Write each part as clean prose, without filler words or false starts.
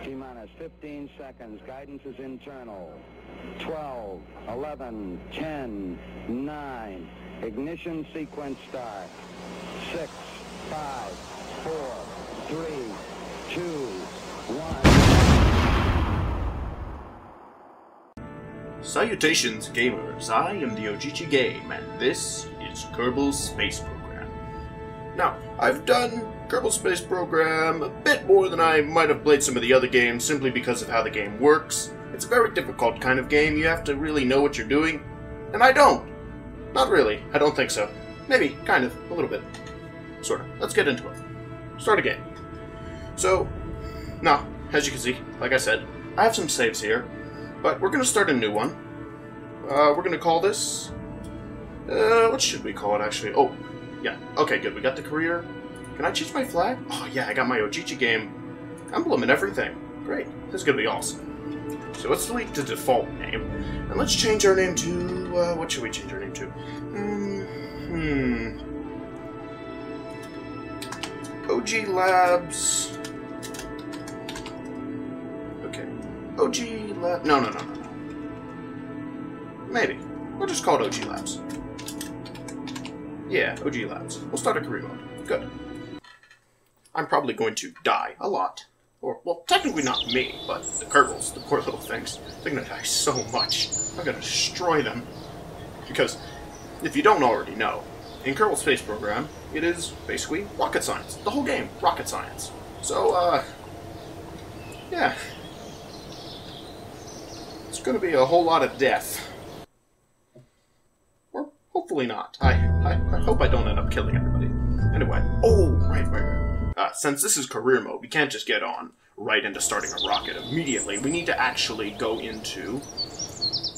T-minus 15 seconds. Guidance is internal. 12, 11, 10, 9. Ignition sequence start. 6, 5, 4, 3, 2, 1. Salutations, gamers. I am the OgichiGame, and this is Kerbal Space Program. Now, I've done Kerbal Space Program a bit more than I might have played some of the other games, simply because of how the game works. It's a very difficult kind of game. You have to really know what you're doing, and I don't. Not really. I don't think so. Maybe, kind of, a little bit. Sort of. Let's get into it. Start a game. So, now, as you can see, like I said, I have some saves here, but we're going to start a new one. We're going to call this... what should we call it, actually? Oh, yeah. Okay, good. We got the career. Can I change my flag? Oh, yeah, I got my OgichiGame emblem and everything. Great. This is going to be awesome. So let's delete the default name, and let's change our name to... what should we change our name to? OG Labs... Okay. OG Labs... No. Maybe. We'll just call it OG Labs. Yeah, OG Labs. We'll start a career mode. Good. I'm probably going to die a lot. Or, well, technically not me, but the Kerbals, the poor little things. They're gonna die so much. I'm gonna destroy them. Because, if you don't already know, in Kerbal Space Program, it is basically rocket science. The whole game, rocket science. So, yeah. It's gonna be a whole lot of death. Or, hopefully not. I hope I don't end up killing everybody. Anyway. Oh, right. Since this is career mode, we can't just get on right into starting a rocket immediately. We need to actually go into...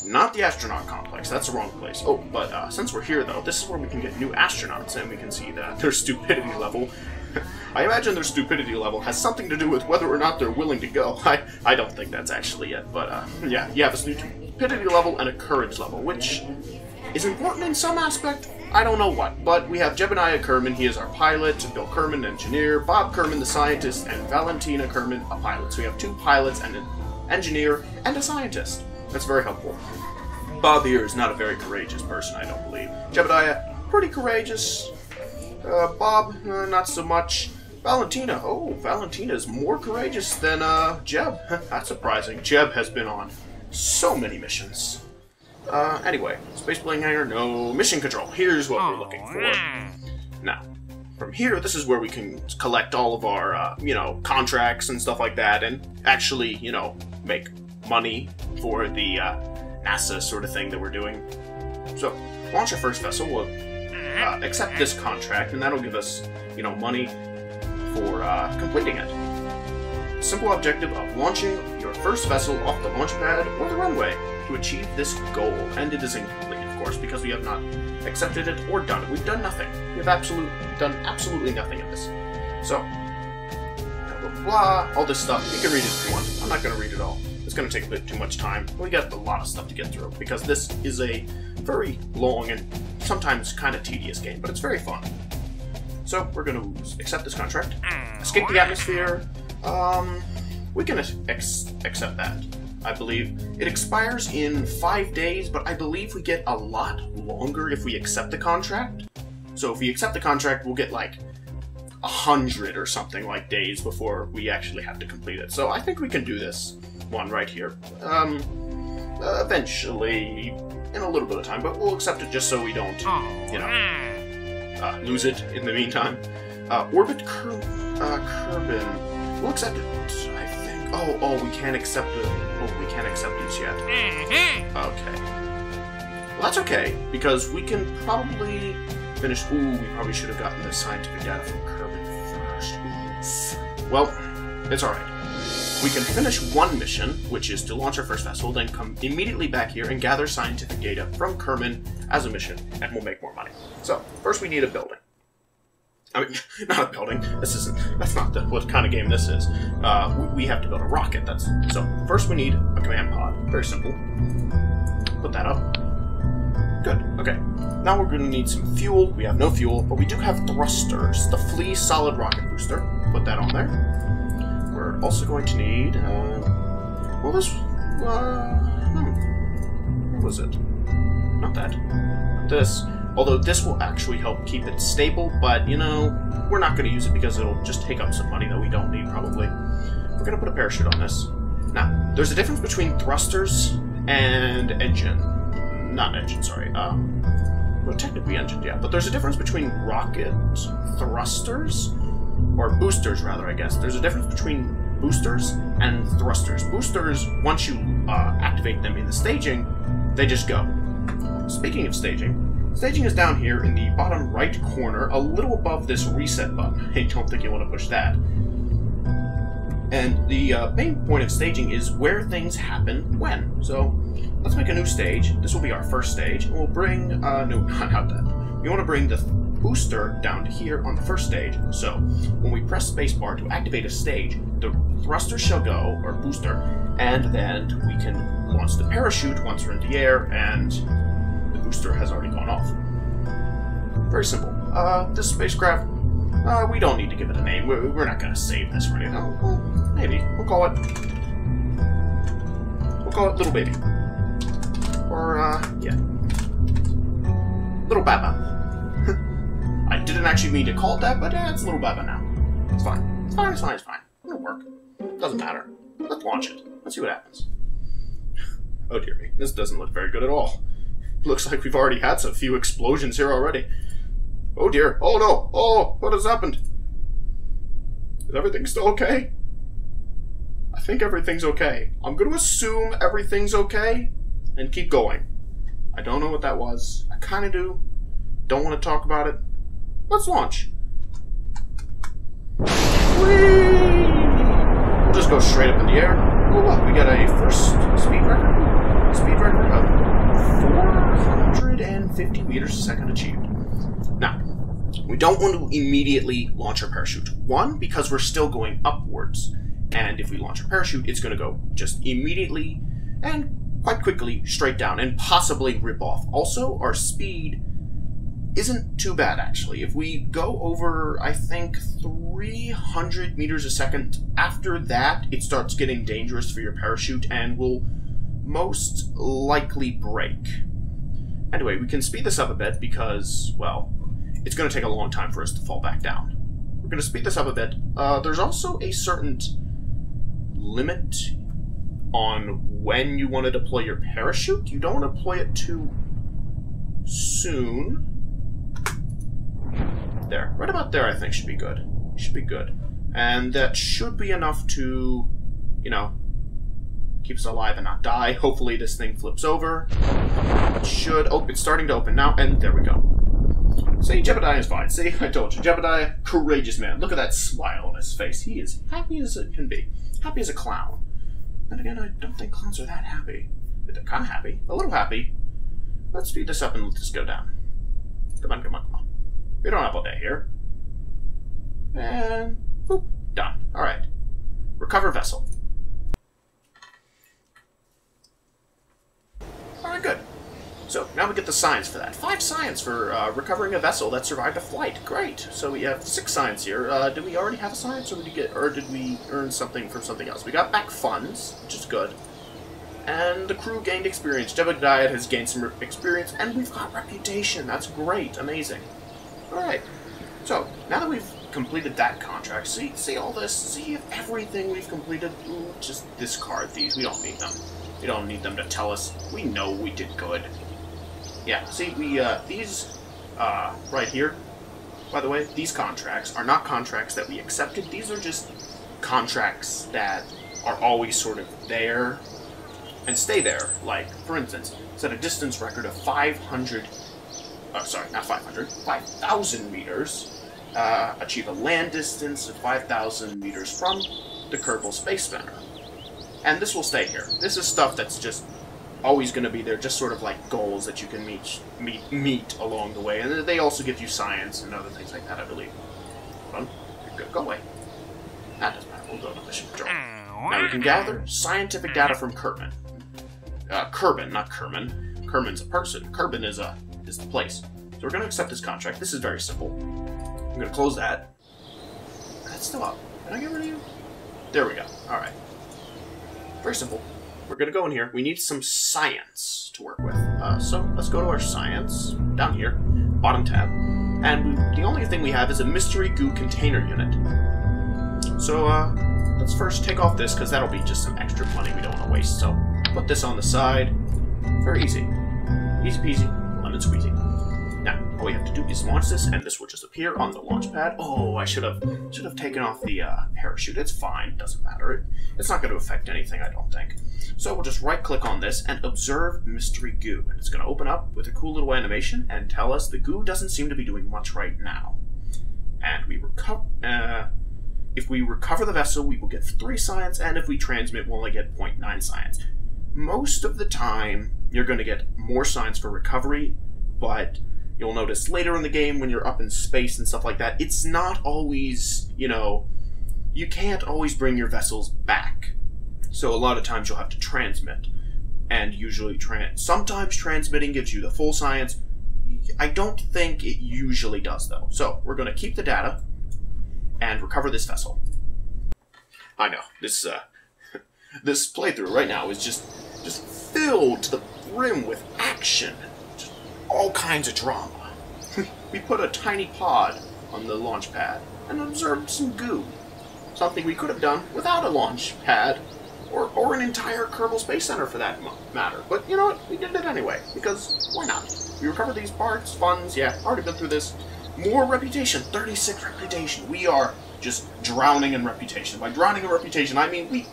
not the astronaut complex, that's the wrong place. Oh, but since we're here, though, this is where we can get new astronauts, and we can see that their stupidity level... I imagine their stupidity level has something to do with whether or not they're willing to go. I don't think that's actually it, but yeah, you have a stupidity level and a courage level, which is important in some aspect. I don't know what, but we have JEBEDIAH Kerman, he is our pilot, Bill Kerman, engineer, Bob Kerman, the scientist, and Valentina Kerman, a pilot. So we have 2 pilots and an engineer and a scientist. That's very helpful. Bob here is not a very courageous person, I don't believe. JEBEDIAH, pretty courageous. Bob, not so much. Valentina, oh, Valentina is more courageous than, Jeb. That's surprising. Jeb has been on so many missions. Anyway, space plane hangar, no. Mission control, here's what we're looking for. Now, from here, this is where we can collect all of our, you know, contracts and stuff like that, and actually, you know, make money for the, NASA sort of thing that we're doing. So, launch our first vessel, we'll, accept this contract, and that'll give us, you know, money for, completing it. Simple objective of launching your first vessel off the launch pad or the runway to achieve this goal, and it is incomplete, of course, because we have not accepted it or done it. We've done nothing. We've done absolutely nothing of this. So, blah, blah, blah, all this stuff. You can read it if you want. I'm not going to read it all. It's going to take a bit too much time. We got a lot of stuff to get through, because this is a very long and sometimes kind of tedious game, but it's very fun. So, we're going to accept this contract. Escape the atmosphere. We can accept that. I believe it expires in 5 days, but I believe we get a lot longer if we accept the contract. So if we accept the contract, we'll get like 100 or something like days before we actually have to complete it. So I think we can do this one right here. Eventually, in a little bit of time, but we'll accept it just so we don't, you know, lose it in the meantime. Orbit Kerbin. We'll accept it, I think. Oh, we can't accept it. Oh, we can't accept these yet. Okay. Well, that's okay, because we can probably finish... Ooh, we probably should have gotten the scientific data from Kerbin first. Ooh. Well, it's alright. We can finish one mission, which is to launch our first vessel, then come immediately back here and gather scientific data from Kerman as a mission, and we'll make more money. So, first we need a building. I mean, not a building. That's not what kind of game this is. We have to build a rocket. So first we need a command pod. Very simple. Put that up. Good. Okay. Now we're going to need some fuel. We have no fuel, but we do have thrusters. The Flea solid rocket booster. Put that on there. we're also going to need, well, this, what was it? Not that. Not this. Although this will actually help keep it stable, but, you know, we're not going to use it because it'll just take up some money that we don't need, probably. We're going to put a parachute on this. Now, there's a difference between thrusters and engine. Not engine, sorry. Well, technically engine, yeah. But there's a difference between rocket thrusters, or boosters, rather, I guess. There's a difference between boosters and thrusters. Boosters, once you activate them in the staging, they just go. Speaking of staging, staging is down here in the bottom right corner, a little above this reset button. I don't think you want to push that. And the main point of staging is where things happen when. So let's make a new stage. This will be our first stage. And we'll bring, no, not that. We want to bring the booster down to here on the first stage. So when we press spacebar to activate a stage, the thruster shall go, or booster, and then we can launch the parachute once we're in the air, and the booster has already gone off. Very simple. This spacecraft, we don't need to give it a name. We're not going to save this or anything. Well, maybe. We'll call it Little Baby. Or, yeah. Little Baba. I didn't actually mean to call it that, but it's Little Baba now. It's fine. It's fine, it's fine, it's fine. It'll work. Doesn't matter. Let's launch it. Let's see what happens. Oh dear me. This doesn't look very good at all. Looks like we've already had some few explosions here already. Oh dear. Oh no. Oh, what has happened? Is everything still okay? I think everything's okay. I'm going to assume everything's okay and keep going. I don't know what that was. I kind of do. Don't want to talk about it. Let's launch. Whee! We'll just go straight up in the air. Oh look, we got a first speed record. Speed record of 450 meters a second achieved. Now, we don't want to immediately launch our parachute. One, because we're still going upwards. And if we launch our parachute, it's going to go just immediately and quite quickly straight down and possibly rip off. Also, our speed isn't too bad, actually. If we go over, I think, 300 meters a second, after that, it starts getting dangerous for your parachute and will most likely break. Anyway, we can speed this up a bit because, well, it's going to take a long time for us to fall back down. We're going to speed this up a bit. There's also a certain limit on when you want to deploy your parachute. You don't want to deploy it too soon. There. Right about there, I think, should be good. Should be good. And that should be enough to, you know, keep us alive and not die. Hopefully this thing flips over. It should. Oh, it's starting to open now, and there we go. See, JEBEDIAH is fine. See, I told you. JEBEDIAH, courageous man. Look at that smile on his face. He is happy as it can be. Happy as a clown. Then again, I don't think clowns are that happy. They're kind of happy. A little happy. Let's speed this up and let this go down. Come on, come on, come on. We don't have all day here. And, boop, done. Alright. Recover vessel. Alright, good. So, now we get the science for that. 5 science for recovering a vessel that survived a flight. Great. So we have 6 science here. Did we already have a science, or did we earn something from something else? We got back funds, which is good. And the crew gained experience. JEBEDIAH has gained some experience, and we've got reputation. That's great. Amazing. Alright. So, now that we've completed that contract, see all this? See everything we've completed? Ooh, just discard these. We don't need them. We don't need them to tell us. We know we did good. Yeah, see, these, right here, by the way, these contracts are not contracts that we accepted. These are just contracts that are always sort of there and stay there. Like, for instance, set a distance record of 5,000 meters, achieve a land distance of 5,000 meters from the Kerbal Space Center. And this will stay here. This is stuff that's just always going to be there, just sort of like goals that you can meet along the way. And they also give you science and other things like that, I believe. Hold on. Go away. That doesn't matter. We'll go to mission control. Now we can gather scientific data from Kerbin. Kerbin, not Kerman. Kerman's a person. Kerbin is the place. So we're going to accept this contract. This is very simple. I'm going to close that. That's still up. Can I get rid of you? There we go. Alright. Very simple. We're going to go in here. We need some science to work with. So let's go to our science, down here, bottom tab. And the only thing we have is a mystery goo container unit. So let's first take off this, because that'll be just some extra money we don't want to waste. So put this on the side. Very easy. Easy peasy, lemon squeezy. Now, all we have to do is launch this, and this will just appear on the launch pad. Oh, I should have taken off the parachute. It's fine. It doesn't matter. It's not going to affect anything, I don't think. So we'll just right-click on this and observe mystery goo. And it's going to open up with a cool little animation and tell us the goo doesn't seem to be doing much right now. And we if we recover the vessel, we will get 3 science, and if we transmit, we'll only get 0.9 science. Most of the time, you're going to get more science for recovery, but you'll notice later in the game when you're up in space and stuff like that, it's not always, you know, you can't always bring your vessels back. So a lot of times you'll have to transmit. And usually, sometimes transmitting gives you the full science. I don't think it usually does, though. So we're going to keep the data and recover this vessel. I know, this this playthrough right now is just filled to the brim with action. Just all kinds of drama. We put a tiny pod on the launch pad and observed some goo. Something we could have done without a launch pad, or an entire Kerbal Space Center for that matter. But you know what? We did it anyway, because why not? We recovered these parts, funds, yeah, already been through this. More reputation, 36 reputation. We are just drowning in reputation. By drowning in reputation, I mean we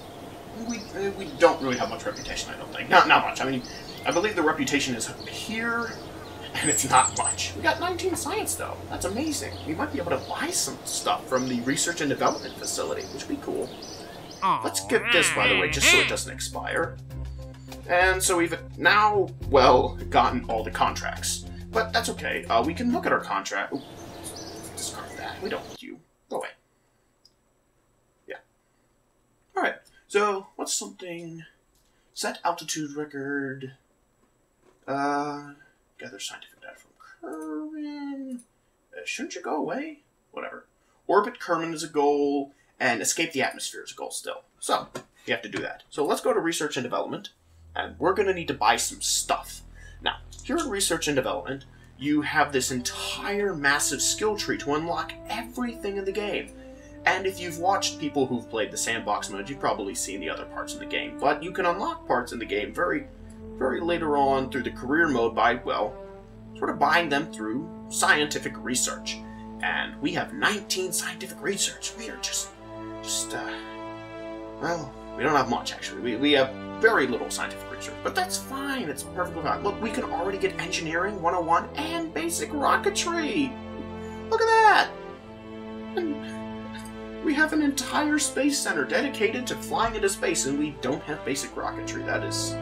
don't really have much reputation, I don't think. Not much. I mean, I believe the reputation is here, and it's not much. We got 19 science, though. That's amazing. We might be able to buy some stuff from the research and development facility, which would be cool. Let's get this, by the way, just so it doesn't expire. And so we've now, well, gotten all the contracts. But that's okay. We can look at our contract. Ooh, discard that. We don't want you. Go away. Yeah. Alright. So, what's something? Set altitude record. Gather scientific data from Kerman. Shouldn't you go away? Whatever. Orbit Kerman is a goal, and escape the atmosphere is a goal still. So, you have to do that. So let's go to research and development, and we're going to need to buy some stuff. Now, here in research and development, you have this entire massive skill tree to unlock everything in the game. And if you've watched people who've played the sandbox mode, you've probably seen the other parts in the game. But you can unlock parts in the game very, very later on through the career mode by, well, sort of buying them through scientific research. And we have 19 scientific research. We are well, we don't have much, actually. We have very little scientific research, but that's fine. It's perfectly fine. Look, we can already get Engineering 101 and Basic Rocketry. Look at that. And we have an entire space center dedicated to flying into space, and we don't have Basic Rocketry. That is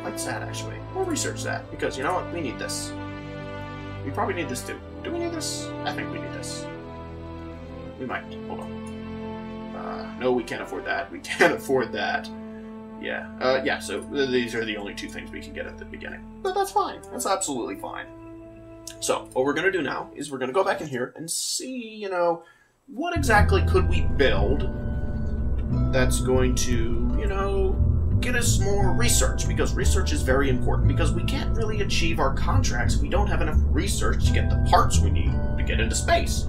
quite sad, actually. We'll research that, because you know what? We need this. We probably need this, too. Do we need this? I think we need this. We might. Hold on. No, we can't afford that. We can't afford that. Yeah. Yeah, so these are the only 2 things we can get at the beginning. But that's fine. That's absolutely fine. So, what we're going to do now is we're going to go back in here and see, you know, what exactly could we build that's going to, you know, get us more research, because research is very important, because we can't really achieve our contracts if we don't have enough research to get the parts we need to get into space.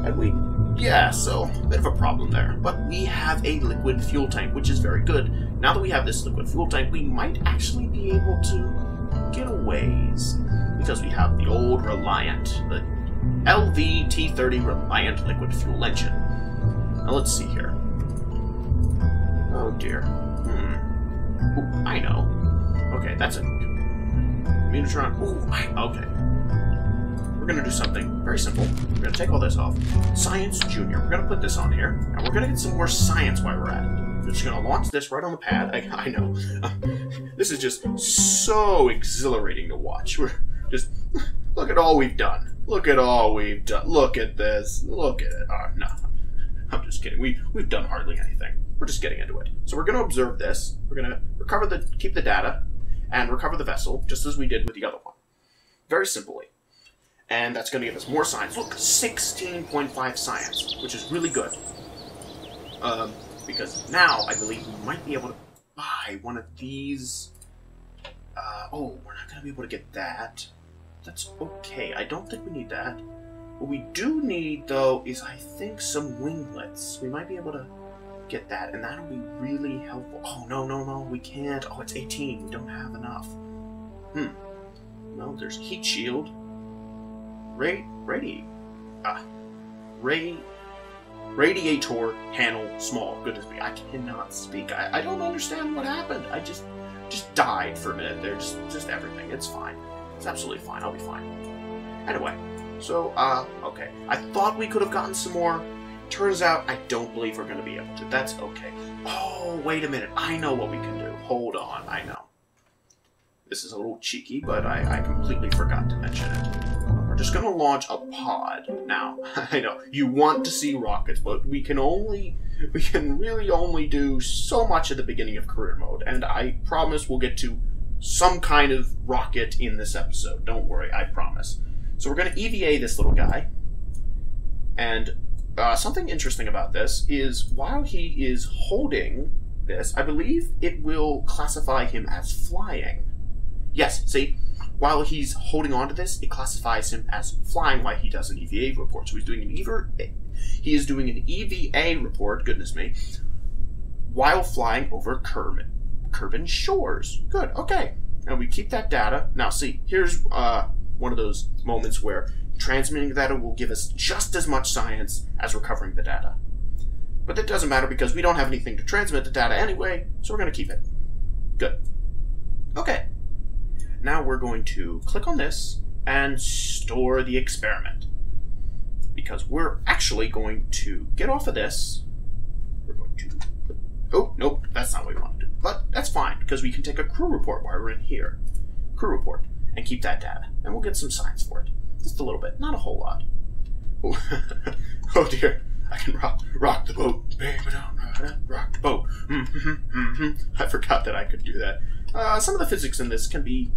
And yeah, so a bit of a problem there. But we have a liquid fuel tank, which is very good. Now that we have this liquid fuel tank, we might actually be able to get a ways, because we have the old Reliant, the LV-T30 Reliant liquid fuel engine. Now let's see here. Oh dear. Ooh, I know. Okay, that's a Munitron. Ooh, okay. We're going to do something very simple. We're going to take all this off. Science Junior. We're going to put this on here. And we're going to get some more science while we're at it. We're just going to launch this right on the pad. I know. This is just so exhilarating to watch. We're just... Look at all we've done. Look at all we've done. Look at this. Look at it. No. I'm just kidding. We've done hardly anything. We're just getting into it. So we're going to observe this. We're going to keep the data and recover the vessel, just as we did with the other one. Very simply. And that's going to give us more science. Look, 16.5 science, which is really good. because now I believe we might be able to buy one of these. Oh, we're not going to be able to get that. That's okay. I don't think we need that. What we do need, though, is I think some winglets. We might be able to get that, and that'll be really helpful. Oh, no, we can't. Oh, it's 18. We don't have enough. No, there's heat shield. Radiator panel small. Goodness me, I cannot speak. I don't understand what happened. I just died for a minute. There's just everything. It's fine. It's absolutely fine. I'll be fine. Anyway, so, okay. I thought we could have gotten some more. Turns out I don't believe we're going to be able to. That's okay. Oh, wait a minute. I know what we can do. Hold on. I know. This is a little cheeky, but I completely forgot to mention it. We're just going to launch a pod. Now, I know, you want to see rockets, but we can really only do so much at the beginning of career mode, and I promise we'll get to some kind of rocket in this episode. Don't worry, I promise. So we're going to EVA this little guy, and something interesting about this is while he is holding this, I believe it will classify him as flying. Yes, see, while he's holding on to this, it classifies him as flying while he does an EVA report. So he is doing an EVA report, goodness me, while flying over Kerbal shores. Good, okay. Now we keep that data. Now see, here's one of those moments where transmitting the data will give us just as much science as recovering the data. But that doesn't matter because we don't have anything to transmit the data anyway, so we're going to keep it. Good. Okay. Now we're going to click on this and store the experiment. Because we're actually going to get off of this. We're going to... Oh, nope, that's not what we want to do. But that's fine, because we can take a crew report while we're in here. Crew report. And keep that data. And we'll get some science for it. Just a little bit, not a whole lot. Oh dear, I can rock the boat. Baby, don't rock the boat. I forgot that I could do that. Some of the physics in this can be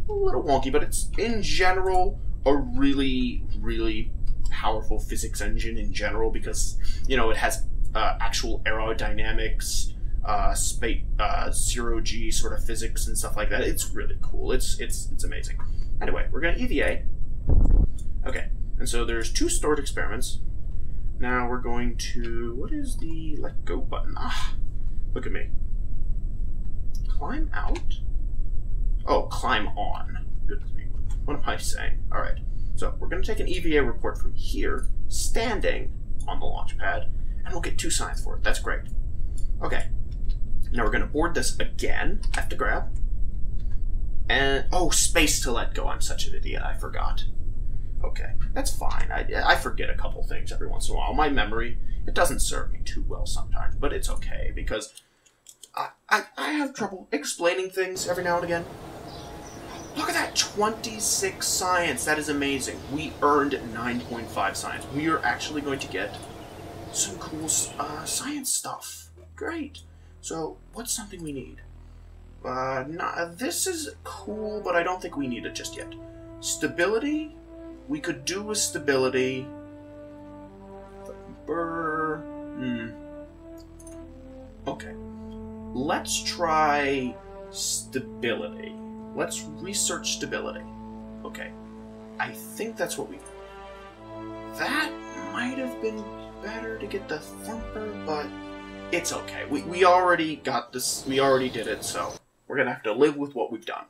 a little wonky, but it's, in general, a really, really powerful physics engine in general because, you know, it has actual aerodynamics, zero-G sort of physics and stuff like that. It's really cool. It's amazing. Anyway, we're going to EVA. Okay, and so there's 2 stored experiments. Now we're going to... What is the let go button? Ah, look at me. Climb out? Oh, climb on. Goodness me. What am I saying? Alright, so we're going to take an EVA report from here, standing on the launch pad, and we'll get 2 science for it. That's great. Okay, now we're going to board this again. Have to grab. And, oh, space to let go. I'm such an idiot. I forgot. Okay, that's fine. I forget a couple things every once in a while. My memory, it doesn't serve me too well sometimes, but it's okay because I have trouble explaining things every now and again. Look at that, 26 science. That is amazing. We earned 9.5 science. We are actually going to get some cool science stuff. Great. So, what's something we need? This is cool, but I don't think we need it just yet. Stability? We could do with stability. Okay. Let's try stability. Let's research stability. Okay. I think that's what we... That might have been better to get the thumper, but it's okay. We already got this. We already did it, so we're gonna have to live with what we've done.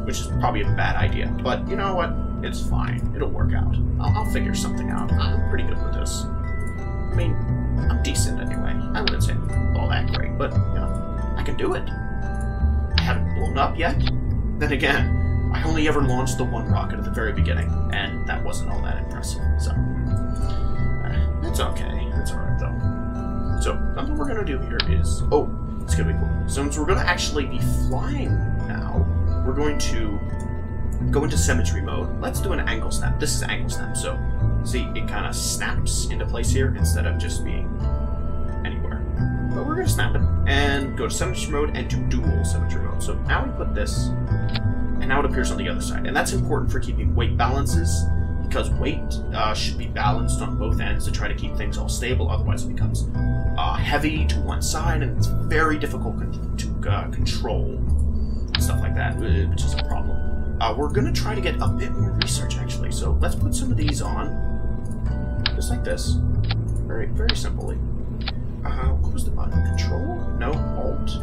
Which is probably a bad idea, but you know what? It's fine. It'll work out. I'll figure something out. I'm pretty good with this. I mean, I'm decent anyway. I wouldn't say all that great, but, you know, I can do it. I haven't blown up yet. Then again, I only ever launched the 1 rocket at the very beginning, and that wasn't all that impressive, so... it's okay. It's alright, though. So, something we're gonna do here is... Oh, it's gonna be cool. Since we're gonna actually be flying now, we're going to go into symmetry mode. Let's do an angle snap. This is angle snap, so see, it kind of snaps into place here instead of just being anywhere. But we're going to snap it and go to symmetry mode and to dual symmetry mode. So now we put this, and now it appears on the other side. And that's important for keeping weight balances, because weight should be balanced on both ends to try to keep things all stable. Otherwise, it becomes heavy to one side, and it's very difficult to control stuff like that, which is a problem. We're going to try to get a bit more research, actually. So let's put some of these on, just like this, very, very simply. What was the button? Control? No, Alt.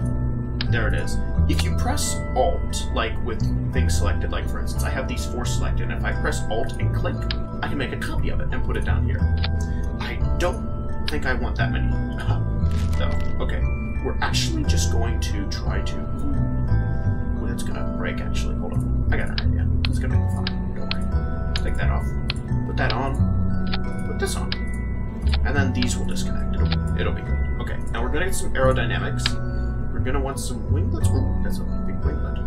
There it is. If you press Alt, like with things selected, like for instance, I have these 4 selected, and if I press Alt and click, I can make a copy of it and put it down here. I don't think I want that many, though. Okay, we're actually just going to try to... Ooh, that's gonna break, actually. Hold on. I got an idea. It's gonna be fine. Don't worry. Take that off. Put that on. Put this on. And then these will disconnect. It'll be good. Okay, now we're gonna get some aerodynamics. We're gonna want some winglets. Ooh, that's a big winglet.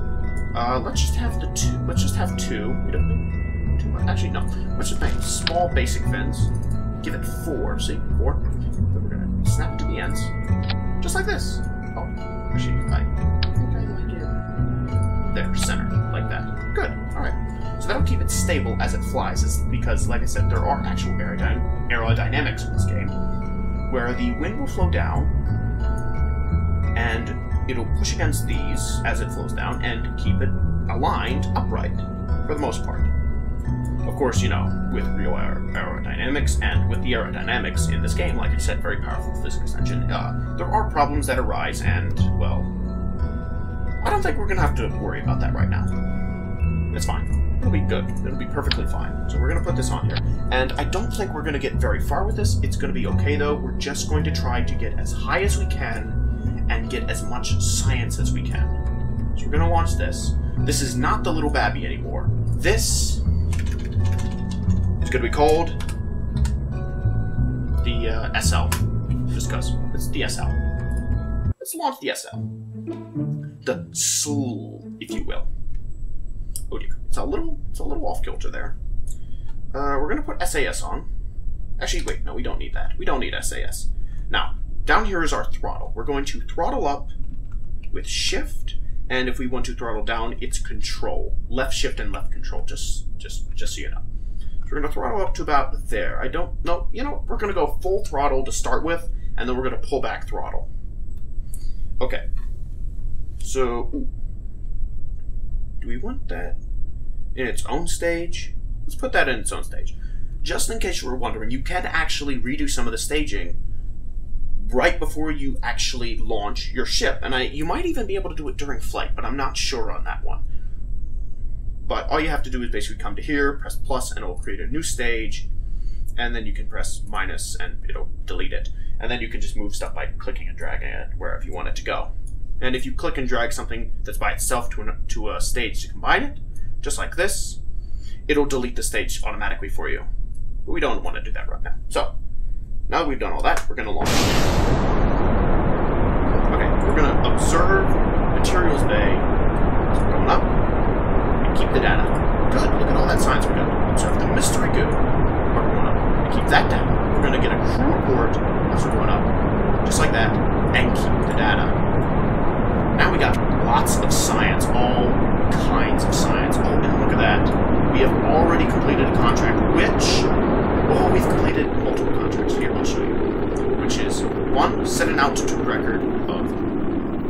Let's just have the 2. Let's just have 2. We don't need too much. Actually, no. Let's just make small basic fins. Give it 4. See? 4. Then we're gonna snap to the ends. Just like this. Oh, actually, I think I like it. There, center. Like that. Good. Alright. So that'll keep it stable as it flies, because, like I said, there are actual aerodynamics in this game, where the wind will flow down, and it'll push against these as it flows down, and keep it aligned upright, for the most part. Of course, you know, with real aerodynamics, and with the aerodynamics in this game, like I said, very powerful physics engine, there are problems that arise, and, well, I don't think we're gonna have to worry about that right now. It's fine. It'll be good. It'll be perfectly fine. So we're going to put this on here. And I don't think we're going to get very far with this. It's going to be okay, though. We're just going to try to get as high as we can and get as much science as we can. So we're going to launch this. This is not the little babby anymore. This is going to be called the SL. Just because. It's the SL. Let's launch the SL. The SL, if you will. Oh dear, it's a little off kilter there. We're gonna put SAS on. Actually, wait, no, we don't need that. We don't need SAS. Now, down here is our throttle. We're going to throttle up with Shift, and if we want to throttle down, it's Control. Left Shift and left Control, just so you know. So we're gonna throttle up to about there. We're gonna go full throttle to start with, and then we're gonna pull back throttle. Okay. So, ooh. Do we want that in its own stage? Let's put that in its own stage. Just in case you were wondering, you can actually redo some of the staging right before you actually launch your ship. And you might even be able to do it during flight, but I'm not sure on that one. But all you have to do is basically come to here, press plus, and it will create a new stage. And then you can press minus, and it'll delete it. And then you can just move stuff by clicking and dragging it wherever you want it to go. And if you click and drag something that's by itself to a stage to combine it, just like this, it'll delete the stage automatically for you. But we don't want to do that right now. So, now that we've done all that, we're going to launch. Okay, we're going to observe materials bay. So we're going up, and keep the data. Good, look at all that science we got. Observe the mystery goo. We're going up, and keep that down. We're going to get a crew report as we're going up, just like that, and keep the data. Now we got lots of science, all kinds of science. Oh, and look at that. We have already completed a contract, we've completed multiple contracts. Here, I'll show you. Which is, one, set an altitude record of,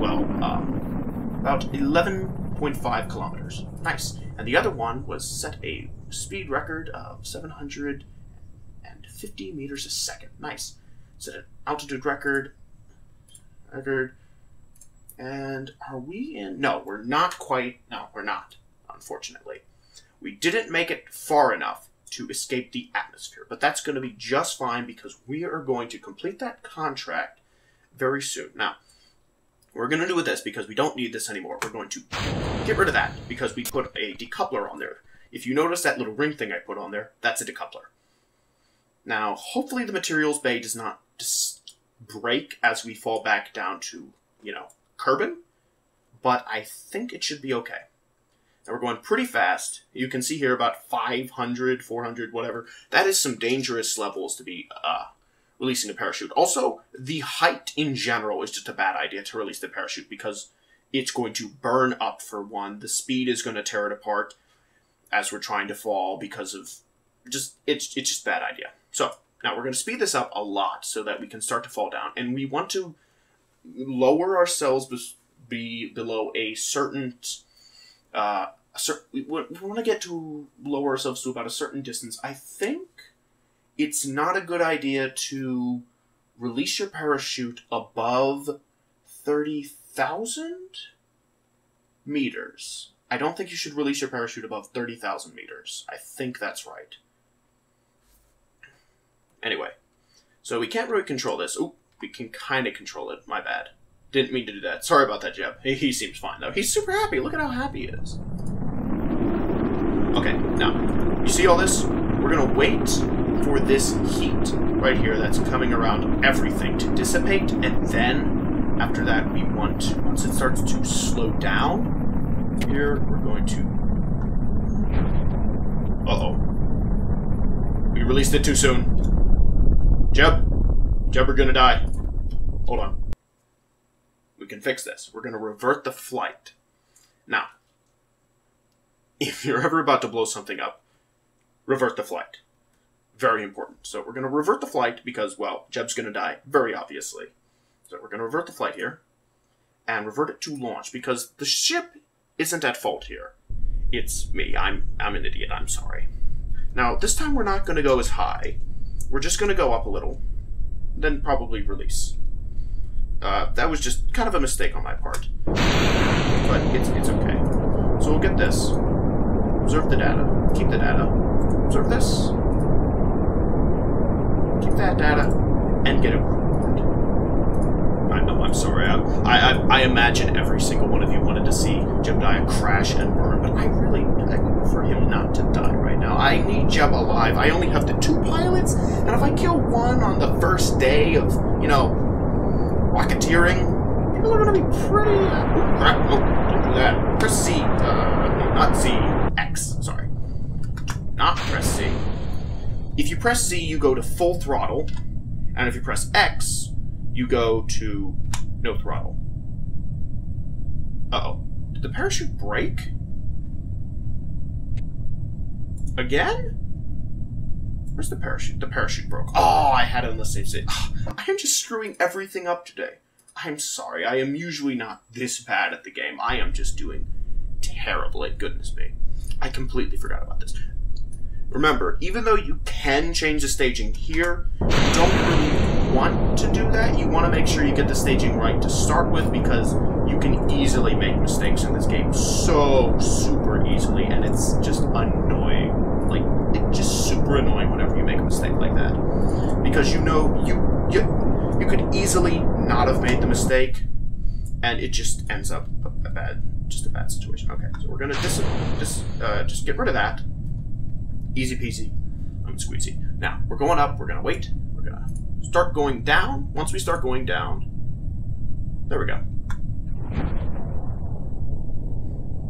well, about 11.5 kilometers. Nice. And the other one was set a speed record of 750 meters a second. Nice. Set an altitude record. And are we in? No, we're not quite. No, we're not, unfortunately. We didn't make it far enough to escape the atmosphere, but that's going to be just fine because we are going to complete that contract very soon. Now, we're going to do with this because we don't need this anymore. We're going to get rid of that because we put a decoupler on there. If you notice that little ring thing I put on there, that's a decoupler. Now, hopefully the materials bay does not break as we fall back down to, Kerbal, but I think it should be okay. Now we're going pretty fast. You can see here about 500, 400, whatever. That is some dangerous levels to be releasing a parachute. Also, the height in general is just a bad idea to release the parachute because it's going to burn up for one. The speed is going to tear it apart as we're trying to fall because of it's just a bad idea. So now we're going to speed this up a lot so that we can start to fall down, and we want to lower ourselves be below a certain. We want to get to lower ourselves to about a certain distance. I think it's not a good idea to release your parachute above 30,000 meters. I don't think you should release your parachute above 30,000 meters. I think that's right. Anyway, so we can't really control this. Oop, we can kind of control it. My bad. Didn't mean to do that. Sorry about that, Jeb. He seems fine, though. He's super happy. Look at how happy he is. Okay, now, you see all this? We're going to wait for this heat right here that's coming around everything to dissipate, and then, after that, we want, once it starts to slow down, here, we're going to... Uh-oh. We released it too soon. Jeb, we're going to die. Hold on. We can fix this. We're going to revert the flight. Now, if you're ever about to blow something up, revert the flight. Very important. So we're going to revert the flight because, well, Jeb's going to die, very obviously. So we're going to revert the flight here, and revert it to launch, because the ship isn't at fault here. It's me. I'm an idiot. I'm sorry. Now, this time we're not going to go as high. We're just going to go up a little, then probably release. That was just kind of a mistake on my part. But it's okay. So we'll get this. Observe the data. Keep the data. Observe this. Keep that data. And get it recorded. I know, I'm sorry. I imagine every single one of you wanted to see JEBEDIAH crash and burn, but I prefer him not to die right now. I need Jeb alive. I only have the 2 pilots, and if I kill one on the first day of, you know, rocketeering, people are going to be pretty... oh, crap. Oh, don't do that. Press C. Not Z. X. Sorry. Not press C. If you press Z, you go to full throttle, and if you press X, you go to no throttle. Uh-oh. Did the parachute break? Again? Where's the parachute? The parachute broke. Oh, I had it in the safe state. Oh, I am just screwing everything up today. I'm sorry. I am usually not this bad at the game. I am just doing terribly. Goodness me. I completely forgot about this. Remember, even though you can change the staging here, you don't really want to do that. You want to make sure you get the staging right to start with, because you can easily make mistakes in this game so super easily, and it's just annoying. Like, it's just super annoying whenever you make a mistake like that. Because you know, you could easily not have made the mistake, and it just ends up a bad situation. Okay, so we're gonna just get rid of that. Easy peasy, lemon squeezy. Now, we're going up, we're gonna wait, we're gonna start going down. Once we start going down, there we go.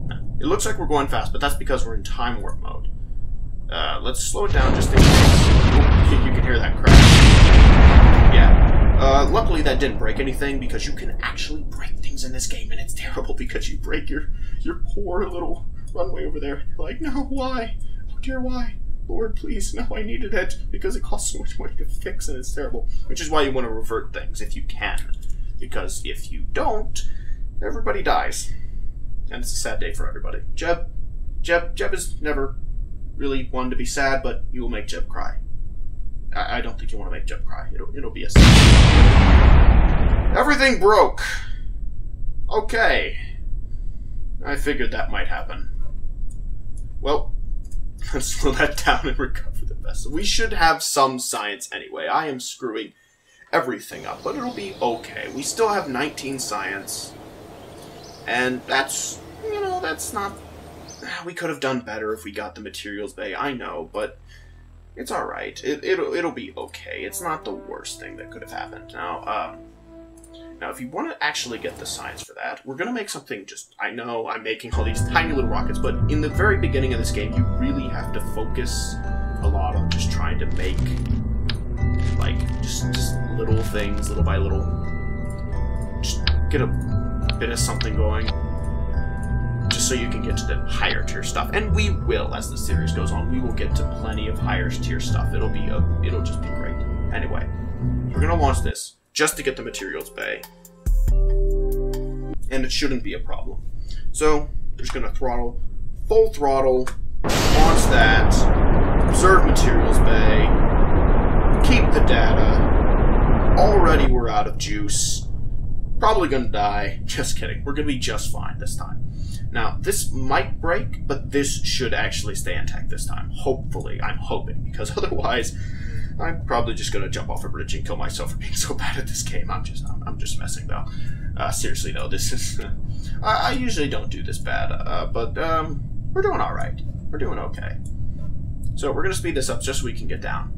Now, it looks like we're going fast, but that's because we're in time warp mode. Let's slow it down just in case. Oh, you can hear that crash. Yeah. Luckily that didn't break anything, because you can actually break things in this game, and it's terrible because you break your poor little runway over there. You're like, no, why? Dear, why? Lord, please, no, I needed it, because it costs so much money to fix, and it's terrible. Which is why you want to revert things, if you can. Because if you don't, everybody dies. And it's a sad day for everybody. Jeb is never really one to be sad, but you will make Jeb cry. I don't think you want to make Jeb cry. It'll be a sad. Everything broke! Okay. I figured that might happen. Well, let's slow that down and recover the vessel. We should have some science anyway. I am screwing everything up, but it'll be okay. We still have 19 science. And that's, you know, that's not... We could have done better if we got the materials bay, I know, but it's alright. It'll be okay. It's not the worst thing that could have happened. Now, if you want to actually get the science for that, we're going to make something just... I know I'm making all these tiny little rockets, but in the very beginning of this game, you really have to focus a lot on just trying to make, like, just little things, little by little. Just get a bit of something going. Just so you can get to the higher tier stuff. And we will, as the series goes on, we will get to plenty of higher tier stuff. It'll just be great. Anyway, we're gonna launch this just to get the materials bay, and it shouldn't be a problem. So we're just gonna throttle, full throttle, launch that, observe materials bay, keep the data. Already we're out of juice. Probably gonna die. Just kidding. We're gonna be just fine this time. Now, this might break, but this should actually stay intact this time. Hopefully. I'm hoping, because otherwise, I'm probably just gonna jump off a bridge and kill myself for being so bad at this game. I'm just messing, though. Seriously, though, this is... I usually don't do this bad, but we're doing alright. We're doing okay. So we're gonna speed this up just so we can get down.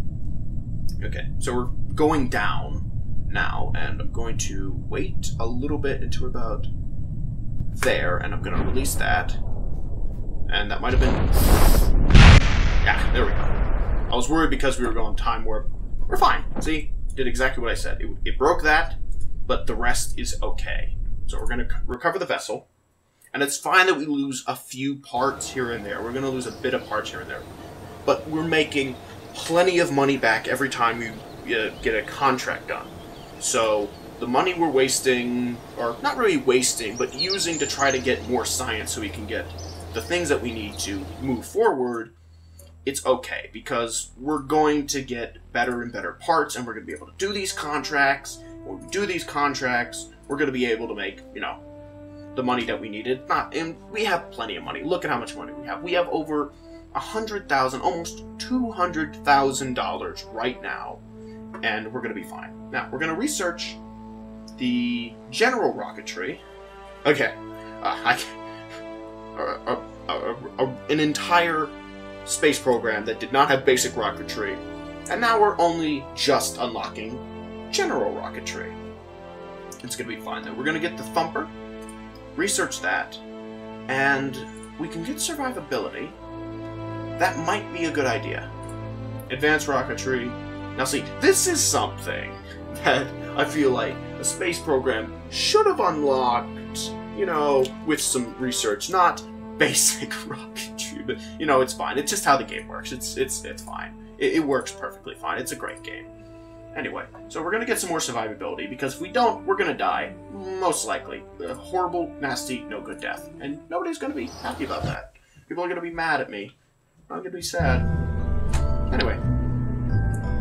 Okay, so we're going down now, and I'm going to wait a little bit until we're about there, and I'm going to release that. And that might have been... Yeah, there we go. I was worried because we were going time warp. We're fine. See? Did exactly what I said. It broke that, but the rest is okay. So we're going to recover the vessel. And it's fine that we lose a few parts here and there. We're going to lose a bit of parts here and there. But we're making plenty of money back every time we get a contract done. So the money we're wasting, or not really wasting, but using to try to get more science so we can get the things that we need to move forward, it's okay, because we're going to get better and better parts, and we're going to be able to do these contracts. When we do these contracts, we're going to be able to make, you know, the money that we needed. And we have plenty of money. Look at how much money we have. We have over $100,000, almost $200,000 right now, and we're going to be fine. Now, we're going to research the general rocketry. Okay, an entire space program that did not have basic rocketry, and now we're only just unlocking general rocketry. It's going to be fine, though. We're going to get the Thumper, research that, and we can get survivability. That might be a good idea. Advanced rocketry. Now see, this is something that I feel like a space program should have unlocked, you know, with some research, not basic rocketry, but, you know, it's fine. It's just how the game works. It's fine. It works perfectly fine. It's a great game. Anyway, so we're going to get some more survivability, because if we don't, we're going to die. Most likely. A horrible, nasty, no good death. And nobody's going to be happy about that. People are going to be mad at me. I'm going to be sad. Anyway.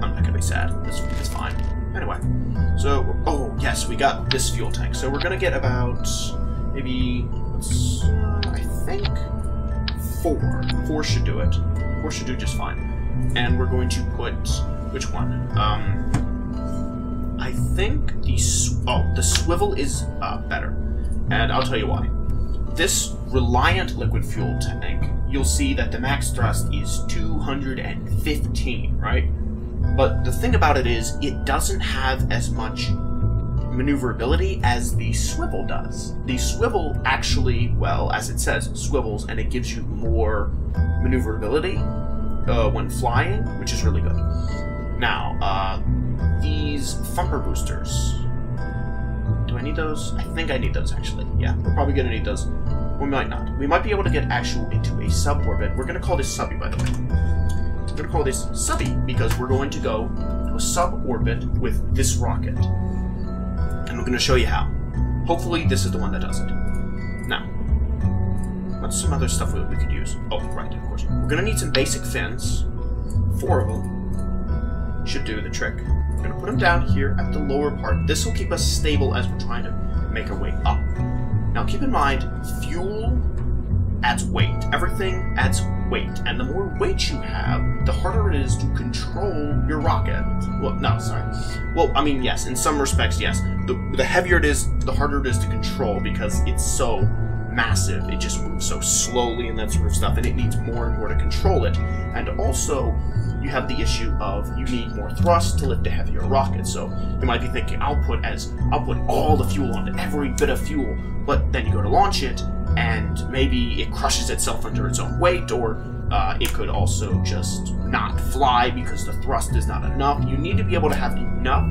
I'm not going to be sad. It's fine. Anyway. So, oh, yes, we got this fuel tank. So we're going to get about, maybe, I think, 4. 4 should do it. 4 should do just fine. And we're going to put, which one? I think the swivel is better. And I'll tell you why. This Reliant liquid fuel tank, you'll see that the max thrust is 215, right? But the thing about it is, it doesn't have as much maneuverability as the swivel does. The swivel actually, well, as it says, swivels, and it gives you more maneuverability when flying, which is really good. Now, these Thumper boosters, do I need those? I think I need those, actually. Yeah, we're probably going to need those. We might not. We might be able to get actual into a sub-orbit. We're going to call this Subby, by the way. We're going to call this Subby because we're going to go to a sub-orbit with this rocket. And we're going to show you how. Hopefully, this is the one that does it. Now, what's some other stuff we could use? Oh, right, of course. We're going to need some basic fins. 4 of them should do the trick. We're going to put them down here at the lower part. This will keep us stable as we're trying to make our way up. Now, keep in mind, fuel adds weight. Everything adds weight. And the more weight you have, the harder it is to control your rocket. Well, no, sorry. Well, I mean, yes, in some respects, yes. The heavier it is, the harder it is to control because it's so massive. It just moves so slowly and that sort of stuff, and it needs more and more to control it. And also, you have the issue of you need more thrust to lift a heavier rocket. So you might be thinking, I'll put all the fuel onto every bit of fuel, but then you go to launch it, and maybe it crushes itself under its own weight, or it could also just not fly because the thrust is not enough. You need to be able to have enough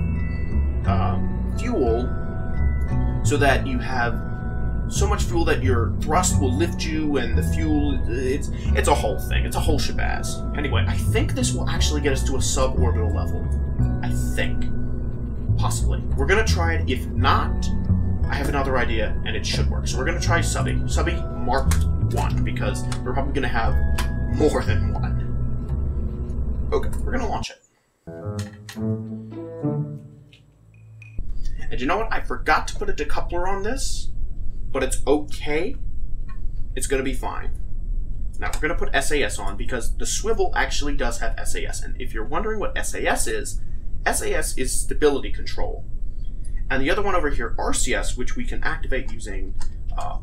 fuel so that you have so much fuel that your thrust will lift you, and the fuel, it's a whole thing. It's a whole shabazz. Anyway, I think this will actually get us to a suborbital level. I think. Possibly. We're going to try it. If not, I have another idea, and it should work. So we're going to try Subby. Subby Mark 1, because we're probably going to have more than one. Okay, we're going to launch it. And you know what? I forgot to put a decoupler on this, but it's okay. It's going to be fine. Now, we're going to put SAS on, because the swivel actually does have SAS. And if you're wondering what SAS is stability control. And the other one over here, RCS, which we can activate using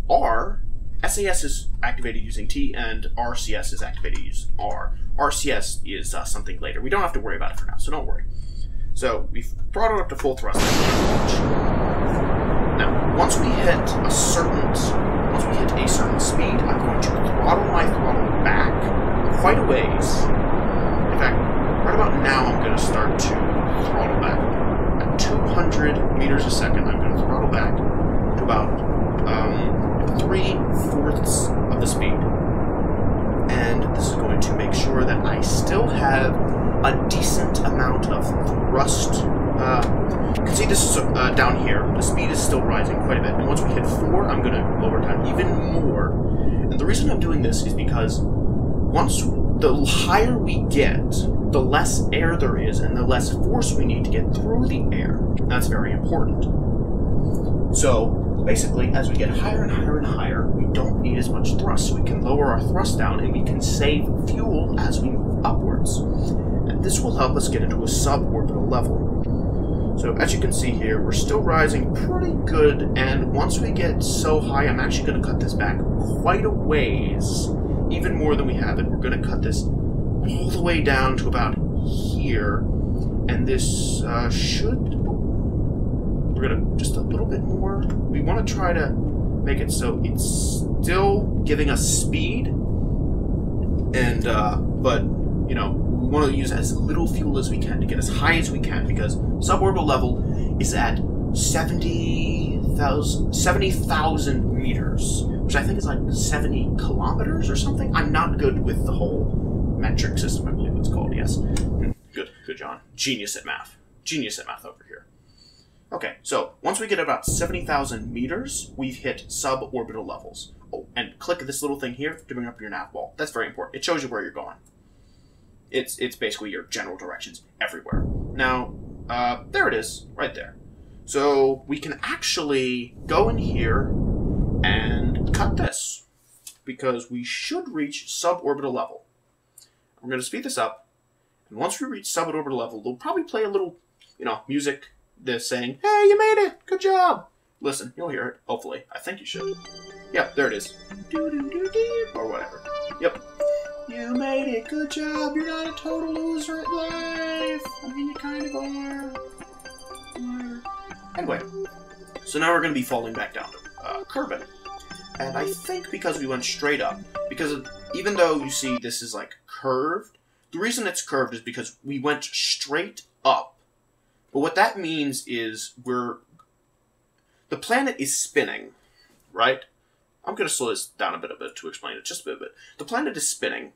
R. SAS is activated using T, and RCS is activated using R. RCS is something later. We don't have to worry about it for now, so don't worry. So we've brought it up to full thrust. Now, once we hit a certain speed, I'm going to throttle my throttle back quite a ways. In fact, right about now, I'm going to start to throttle back. At 200 meters a second, I'm going to throttle back to about 3/4 of the speed. And this is going to make sure that I still have a decent amount of thrust. You can see this is down here. The speed is still rising quite a bit. And once we hit 4, I'm going to lower down even more. And the reason I'm doing this is because once the higher we get, the less air there is, and the less force we need to get through the air. That's very important. So, basically, as we get higher and higher and higher, we don't need as much thrust. So we can lower our thrust down, and we can save fuel as we move upwards. And this will help us get into a suborbital level. So, as you can see here, we're still rising pretty good, and once we get so high, I'm actually going to cut this back quite a ways, even more than we have it. We're going to cut this all the way down to about here, and this we're going to just a little bit more. We want to try to make it so it's still giving us speed, and but you know, we want to use as little fuel as we can to get as high as we can, because suborbital level is at 70,000 meters, which I think is like 70 kilometers or something. I'm not good with the whole metric system, I believe it's called, yes. Good, John. Genius at math. Genius at math over here. Okay, so once we get about 70,000 meters, we've hit suborbital levels. Oh, and click this little thing here to bring up your nav ball. That's very important. It shows you where you're going. It's basically your general directions everywhere. Now, there it is, right there. So we can actually go in here and cut this, because we should reach suborbital level. We're going to speed this up, and once we reach suborbital level, they'll probably play a little, music that's saying, "Hey, you made it! Good job!" Listen, you'll hear it, hopefully. I think you should. Yep, there it is. Or whatever. Yep. You made it, good job, you're not a total loser at life! I mean, you kind of are. Anyway, so now we're going to be falling back down to Kerbal. And I think because we went straight up, because even though you see this is like curved, the reason it's curved is because we went straight up. But what that means is the planet is spinning, right? I'm going to slow this down a bit to explain it, just a bit. The planet is spinning,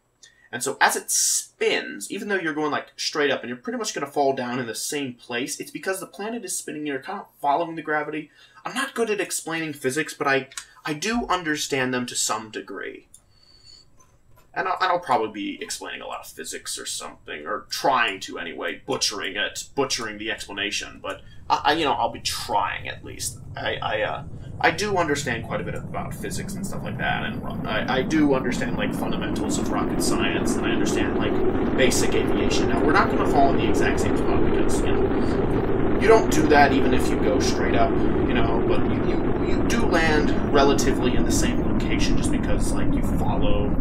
and so as it spins, even though you're going like straight up and you're pretty much going to fall down in the same place, it's because the planet is spinning and you're kind of following the gravity. I'm not good at explaining physics, but I do understand them to some degree. And I'll probably be explaining a lot of physics or something, or trying to anyway, butchering the explanation, but I'll be trying at least. I do understand quite a bit about physics and stuff like that, and I do understand like fundamentals of rocket science, and I understand like basic aviation. Now, we're not going to fall in the exact same spot, because you don't do that even if you go straight up, but you do land relatively in the same location, just because like you follow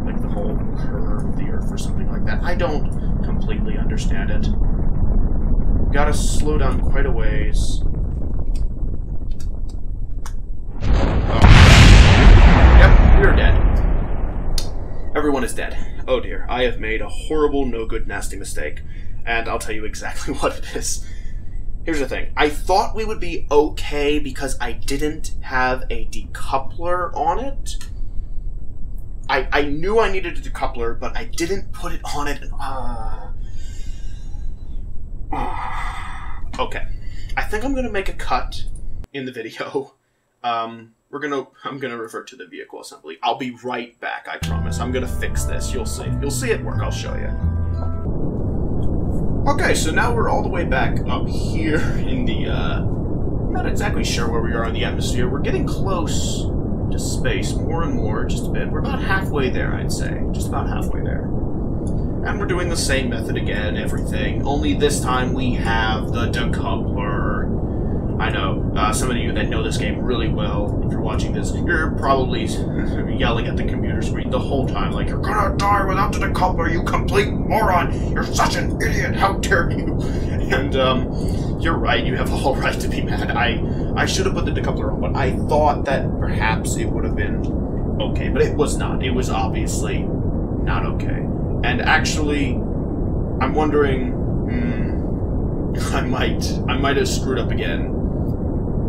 like the whole curve of the Earth or something like that. I don't completely understand it. Gotta slow down quite a ways. Oh. Yep, we're dead. Everyone is dead. Oh dear, I have made a horrible, no-good, nasty mistake, and I'll tell you exactly what it is. Here's the thing. I thought we would be okay because I didn't have a decoupler on it. I knew I needed a decoupler, but I didn't put it on it. Okay. I think I'm going to make a cut in the video. I'm gonna revert to the vehicle assembly. I'll be right back, I promise. I'm gonna fix this. You'll see. You'll see it work. I'll show you. Okay, so now we're all the way back up here in the, I'm not exactly sure where we are in the atmosphere. We're getting close to space more and more, just a bit. We're about halfway there, I'd say. Just about halfway there. And we're doing the same method again, everything. Only this time we have the decoupler. I know, some of you that know this game really well, if you're watching this, you're probably yelling at the computer screen the whole time, like, you're gonna die without the decoupler, you complete moron! You're such an idiot, how dare you! And, you're right, you have the whole right to be mad. I should have put the decoupler on, but I thought that perhaps it would have been okay, but it was not. It was obviously not okay. And actually, I'm wondering, I might have screwed up again.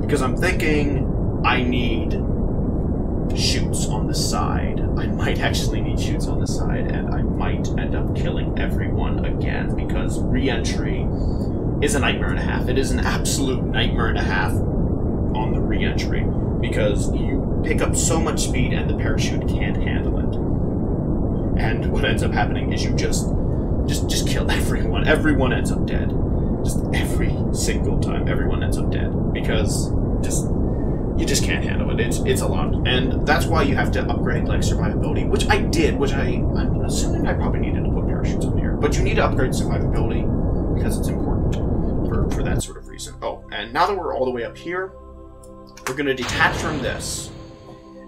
Because I'm thinking I need chutes on the side. I might actually need chutes on the side, and I might end up killing everyone again, because re-entry is a nightmare and a half. It is an absolute nightmare and a half on the re-entry, because you pick up so much speed and the parachute can't handle it. And what ends up happening is you just kill everyone. Everyone ends up dead. Just every single time, everyone ends up dead, because you just can't handle it. It's a lot, and that's why you have to upgrade like survivability, which I did. Which I'm assuming I probably needed to put parachutes on here, but you need to upgrade survivability because it's important for that sort of reason. Oh, and now that we're all the way up here, we're going to detach from this.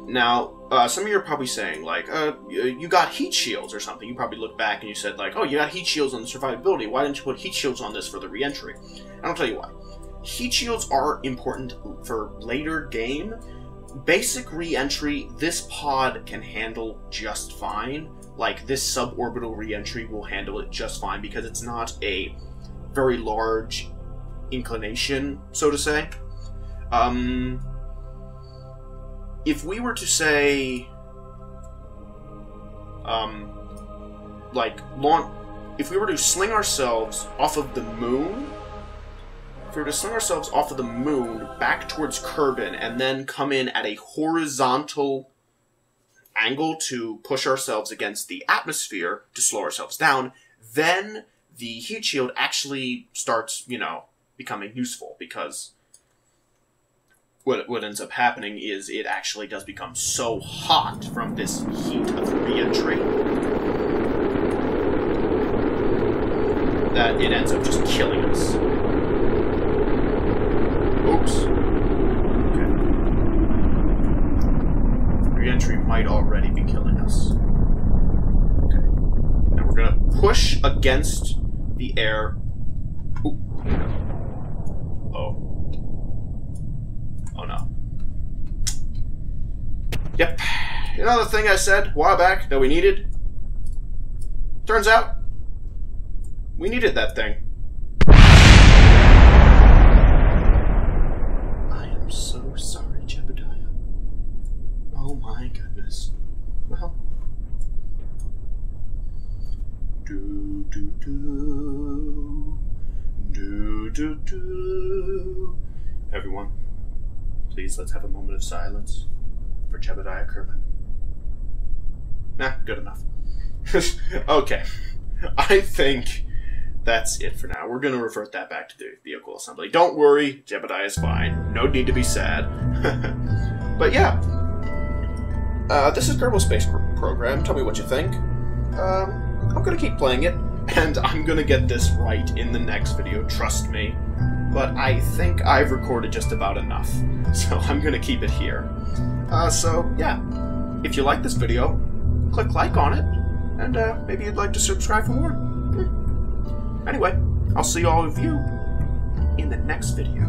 Now, some of you are probably saying, like, you got heat shields or something. You probably look back and you said, like, oh, you got heat shields on the survivability. Why didn't you put heat shields on this for the re-entry? And I'll tell you why. Heat shields are important for later game. Basic re-entry, this pod can handle just fine. Like, this suborbital re-entry will handle it just fine because it's not a very large inclination, so to say. If we were to say, if we were to sling ourselves off of the moon, back towards Kerbal and then come in at a horizontal angle to push ourselves against the atmosphere to slow ourselves down, then the heat shield actually starts, becoming useful, because what ends up happening is it actually does become so hot from this heat of re-entry that it ends up just killing us. Oops. Okay. Re-entry might already be killing us. Okay. Now we're gonna push against the air. Ooh. Oh. Oh no. Yep. Another thing I said a while back that we needed. Turns out, we needed that thing. I am so sorry, JEBEDIAH. Oh my goodness. Well. Everyone, please, let's have a moment of silence for JEBEDIAH Kerbal. Nah, good enough. Okay, I think that's it for now. We're going to revert that back to the vehicle assembly. Don't worry, JEBEDIAH is fine. No need to be sad. But yeah, this is Kerbal Space Program. Tell me what you think. I'm going to keep playing it, and I'm going to get this right in the next video, trust me. But I think I've recorded just about enough, so I'm going to keep it here. So, yeah, if you like this video, click like on it, and maybe you'd like to subscribe for more. Anyway, I'll see all of you in the next video.